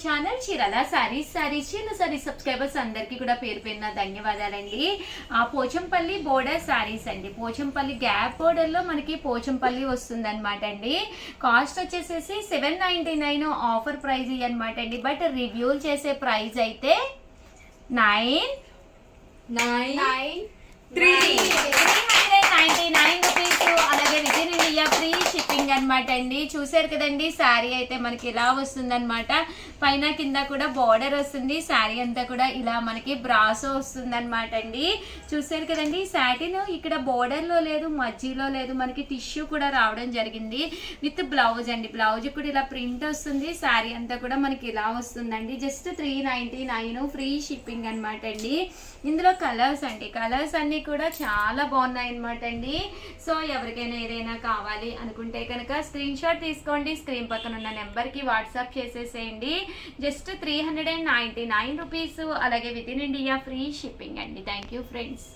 Channel Chirala saris చిన్న saris subscribers అందరికీ కూడా పేరు పేరున ధన్యవాదాలండి. పోచంపల్లి బోర్డర్ సారీస్ అండి. పోచంపల్లి గ్యాప్ బోర్డర్ లో మనకి పోచంపల్లి వస్తుంది అనమాట అండి. కాస్ట్ వచ్చేసేసి 799 ఆఫర్ ప్రైజ్ అనమాట అండి. బట్ రివ్యూలు చేసే ప్రైస్ అయితే 399 రూపీస్. అలాగే within India free shipping అనమాట అండి. చూసారు కదండి, శారీ అయితే మనకి ఇలా వస్తుంది అనమాట. పైన కింద కూడా బార్డర్ వస్తుంది. శారీ అంతా కూడా ఇలా మనకి బ్రాసో వస్తుంది అనమాట అండి. చూసారు కదండి, సాటిన్ ఇక్కడ బార్డర్ లో లేదు, మధ్యలో లేదు, మనకి టిష్యూ కూడా రావడం జరిగింది విత్ బ్లౌజ్ అండి. బ్లౌజ్ కూడా ఇలా ప్రింట్ వస్తుంది. శారీ అంతా కూడా మనకి ఇలా వస్తుందండి. జస్ట్ 399 ఫ్రీ షిప్పింగ్ అనమాట అండి. ఇందులో కలర్స్ అండి, కలర్స్ అన్ని కూడా చాలా బాగున్నాయి అనమాట అండి. సో ఎవరికైనా ఏదైనా కావాలి అనుకుంటే కనుక స్క్రీన్ షాట్ తీసుకోండి. స్క్రీన్ పక్కన ఉన్న నెంబర్కి వాట్సాప్ చేసేసేయండి. Just 399 rupees. అలాగే within India free shipping అండి. Thank you friends.